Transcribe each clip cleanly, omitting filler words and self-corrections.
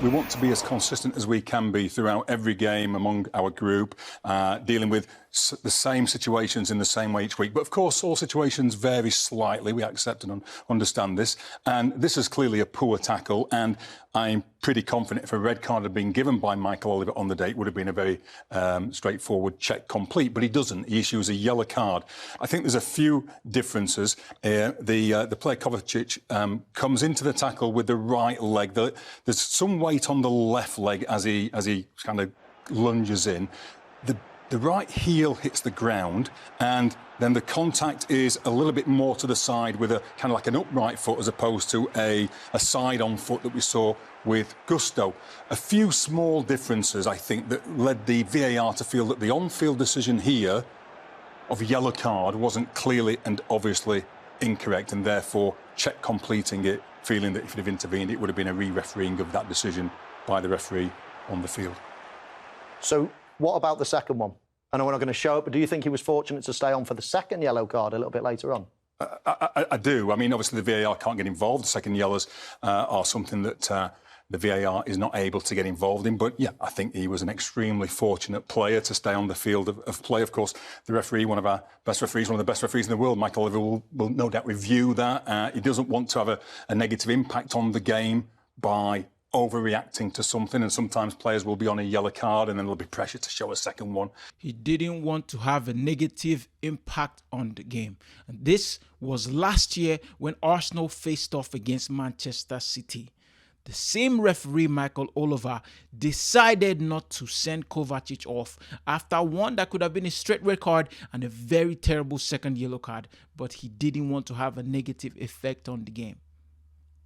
We want to be as consistent as we can be throughout every game among our group, dealing with the same situations in the same way each week. But of course, all situations vary slightly. We accept and understand this. And this is clearly a poor tackle. And I'm pretty confident if a red card had been given by Michael Oliver on the day, it would have been a very straightforward check complete. But he doesn't. He issues a yellow card. I think there's a few differences. The player Kovacic comes into the tackle with the right leg. There's some weight on the left leg as he kind of lunges in. The right heel hits the ground, and then the contact is a little bit more to the side with a kind of like an upright foot as opposed to a side-on foot that we saw with Gusto. A few small differences, I think, that led the VAR to feel that the on-field decision here of a yellow card wasn't clearly and obviously incorrect, and therefore check completing it, feeling that if it had intervened, it would have been a re-refereeing of that decision by the referee on the field. So what about the second one? I know we're not going to show it, but do you think he was fortunate to stay on for the second yellow card a little bit later on? I do. I mean, obviously the VAR can't get involved. The second yellows are something that the VAR is not able to get involved in. But, yeah, I think he was an extremely fortunate player to stay on the field of play. Of course, the referee, one of our best referees, one of the best referees in the world, Michael Oliver, will no doubt review that. He doesn't want to have a negative impact on the game by overreacting to something, and sometimes players will be on a yellow card and then there'll be pressure to show a second one. He didn't want to have a negative impact on the game. And this was last year when Arsenal faced off against Manchester City. The same referee, Michael Oliver, decided not to send Kovacic off after one that could have been a straight red card and a very terrible second yellow card, but he didn't want to have a negative effect on the game.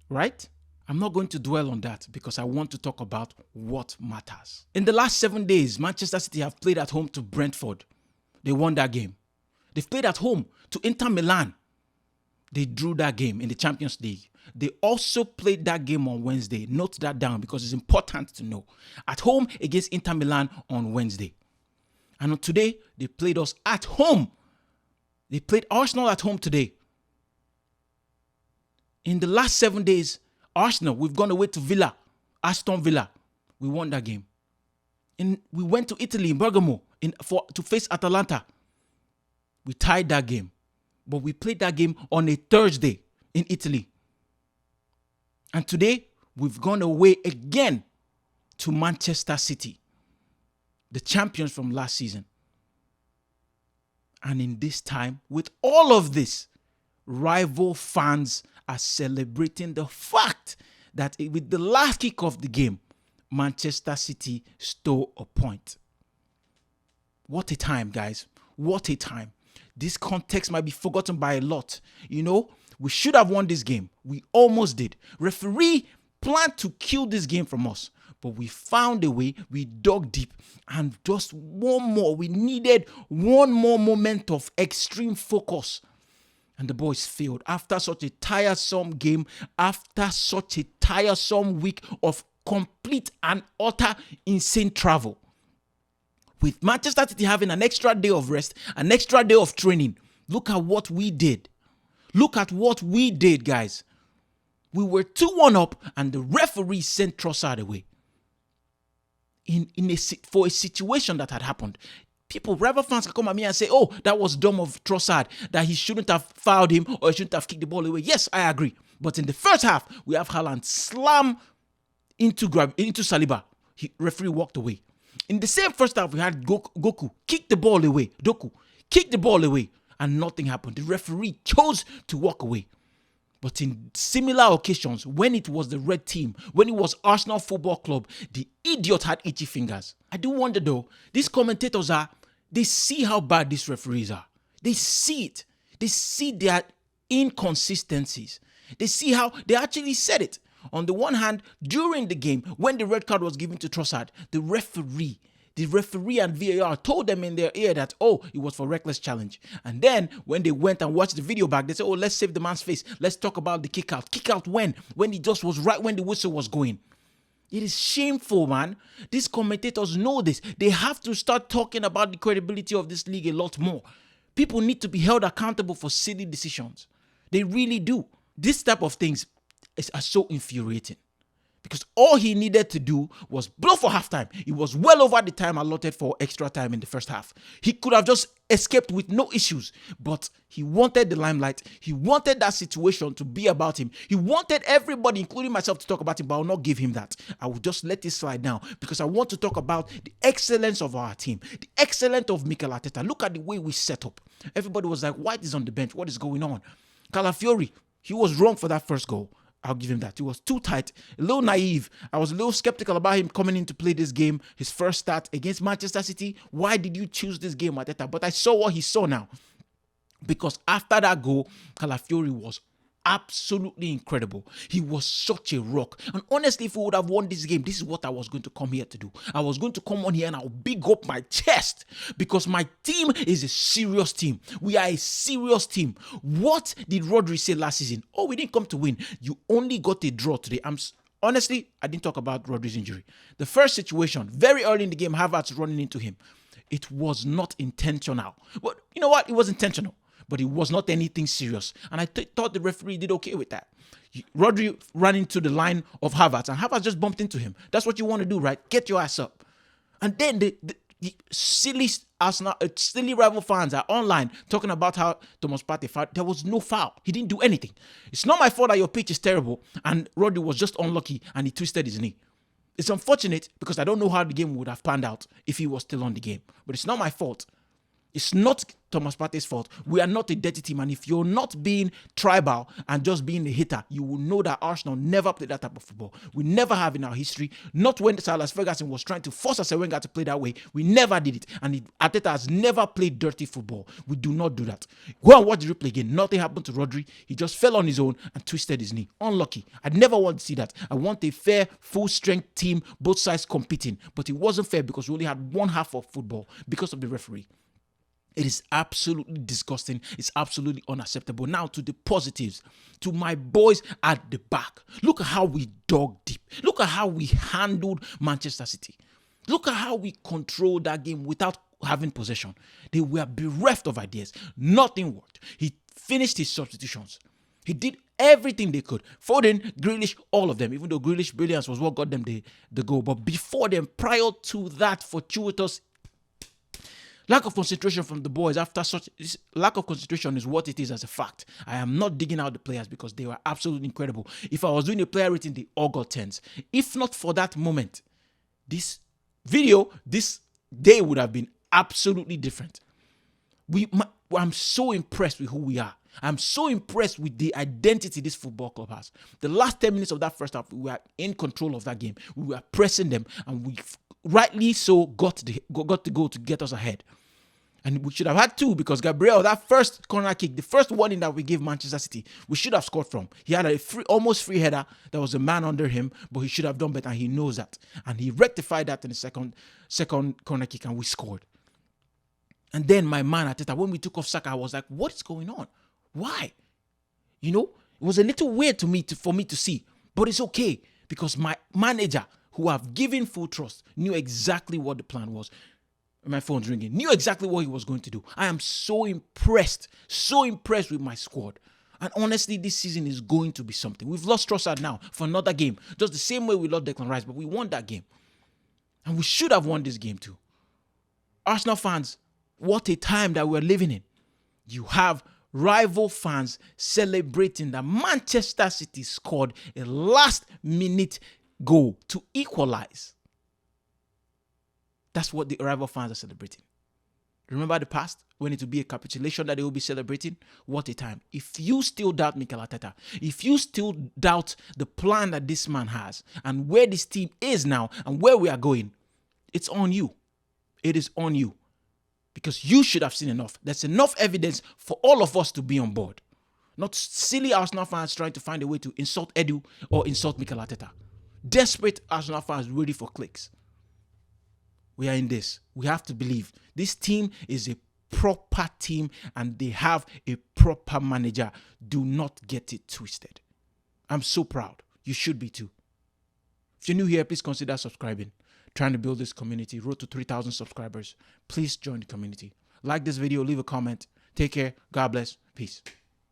Right? I'm not going to dwell on that because I want to talk about what matters. In the last 7 days, Manchester City have played at home to Brentford. They won that game. They've played at home to Inter Milan. They drew that game in the Champions League. They also played that game on Wednesday. Note that down because it's important to know. At home against Inter Milan on Wednesday. And on today, they played us at home. They played Arsenal at home today. In the last 7 days, Arsenal, we've gone away to Villa, Aston Villa. We won that game. We went to Italy, in Bergamo, to face Atalanta. We tied that game. But we played that game on a Thursday in Italy. And today, we've gone away again to Manchester City, the champions from last season. And in this time, with all of this, rival fans are celebrating the fact that with the last kick of the game, Manchester City stole a point. What a time, guys. What a time. This context might be forgotten by a lot. You know, we should have won this game. We almost did. Referee planned to kill this game from us, but we found a way. We dug deep, and just one more. We needed one more moment of extreme focus. And the boys failed after such a tiresome game, after such a tiresome week of complete and utter insane travel. With Manchester City having an extra day of rest, an extra day of training, look at what we did. Look at what we did, guys. We were 2-1 up and the referee sent Trossard away. For a situation that had happened. Rival fans can come at me and say, oh, that was dumb of Trossard, that he shouldn't have fouled him or he shouldn't have kicked the ball away. Yes, I agree. But in the first half, we have Haaland slam into Saliba. Referee walked away. In the same first half, we had Goku kick the ball away. Doku kick the ball away. And nothing happened. The referee chose to walk away. But in similar occasions, when it was the red team, when it was Arsenal Football Club, the idiot had itchy fingers. I do wonder though, these commentators they see how bad these referees are. They see it. They see their inconsistencies. They see how they actually said it. On the one hand, during the game, when the red card was given to Trossard, the referee and VAR told them in their ear that, oh, it was for reckless challenge. And then when they went and watched the video back, they said, oh, let's save the man's face. Let's talk about the kick out. Kick out when? When it just was right when the whistle was going. It is shameful, man. These commentators know this. They have to start talking about the credibility of this league a lot more. People need to be held accountable for silly decisions. They really do. This type of things are so infuriating. Because all he needed to do was blow for halftime. It was well over the time allotted for extra time in the first half. He could have just escaped with no issues, but he wanted the limelight. He wanted that situation to be about him. He wanted everybody, including myself, to talk about him, but I will not give him that. I will just let it slide now because I want to talk about the excellence of our team, the excellence of Mikel Arteta. Look at the way we set up. Everybody was like, White is on the bench. What is going on? Calafiori, he was wrong for that first goal. I'll give him that. He was too tight, a little naive. I was a little skeptical about him coming in to play this game, his first start against Manchester City. Why did you choose this game, Arteta? But I saw what he saw now. Because after that goal, Calafiori was absolutely incredible. He was such a rock. And honestly, if we would have won this game, this is what I was going to come here to do. I was going to come on here and I'll big up my chest because my team is a serious team. We are a serious team. What did Rodri say last season? Oh, we didn't come to win. You only got a draw today. Honestly, I didn't talk about Rodri's injury. The first situation, very early in the game, Havertz running into him. It was not intentional. But you know what? It was intentional. But it was not anything serious. And I thought the referee did okay with that. Rodri ran into the line of Havertz, and Havertz just bumped into him. That's what you want to do, right? Get your ass up. And then the silly Arsenal, silly rival fans are online talking about how Thomas Partey fouled. There was no foul. He didn't do anything. It's not my fault that your pitch is terrible, and Rodri was just unlucky, and he twisted his knee. It's unfortunate because I don't know how the game would have panned out if he was still on the game. But it's not my fault. It's not Thomas Partey's fault. We are not a dirty team. And if you're not being tribal and just being a hater, you will know that Arsenal never played that type of football. We never have in our history. Not when Sir Alex Ferguson was trying to force Arsene Wenger to play that way. We never did it. And Arteta has never played dirty football. We do not do that. Go and watch the replay again. Nothing happened to Rodri. He just fell on his own and twisted his knee. Unlucky. I never want to see that. I want a fair, full-strength team, both sides competing. But it wasn't fair because we only had one half of football because of the referee. It is absolutely disgusting. It's absolutely unacceptable. Now to the positives, to my boys at the back. Look at how we dug deep. Look at how we handled Manchester City. Look at how we controlled that game without having possession. They were bereft of ideas. Nothing worked. He finished his substitutions. He did everything they could. Foden, Grealish, all of them. Even though Grealish brilliance was what got them the goal. But before them, prior to that fortuitous lack of concentration from the boys after such lack of concentration is what it is as a fact. I am not digging out the players because they were absolutely incredible. If I was doing a player rating, they all got 10s. If not for that moment, this video, this day would have been absolutely different. I'm so impressed with who we are. I'm so impressed with the identity this football club has. The last 10 minutes of that first half, we were in control of that game. We were pressing them, and we rightly so got the goal to get us ahead. And we should have had two because Gabriel, that first corner kick, the first warning that we gave Manchester City, we should have scored from. He had a almost free header. There was a man under him, but he should have done better, and he knows that. And he rectified that in the second corner kick, and we scored. And then my man Arteta, when we took off Saka, I was like, what is going on? Why? You know, it was a little weird for me to see, but it's okay because my manager, who I've given full trust, knew exactly what the plan was. My phone's ringing. Knew exactly what he was going to do. I am so impressed with my squad. And honestly, this season is going to be something. We've lost Trossard now for another game. Just the same way we lost Declan Rice, but we won that game. And we should have won this game too. Arsenal fans, what a time that we're living in. You have rival fans celebrating that Manchester City scored a last-minute goal to equalize. That's what the rival fans are celebrating. Remember the past when it would be a capitulation that they will be celebrating? What a time. If you still doubt Mikel Arteta, if you still doubt the plan that this man has and where this team is now and where we are going, it's on you. It is on you. Because you should have seen enough. There's enough evidence for all of us to be on board. Not silly Arsenal fans trying to find a way to insult Edu or insult Mikel Arteta. Desperate Arsenal fans ready for clicks. We are in this. We have to believe this team is a proper team and they have a proper manager. Do not get it twisted. I'm so proud. You should be too. If you're new here, please consider subscribing. Trying to build this community. Road to 3,000 subscribers. Please join the community. Like this video. Leave a comment. Take care. God bless. Peace.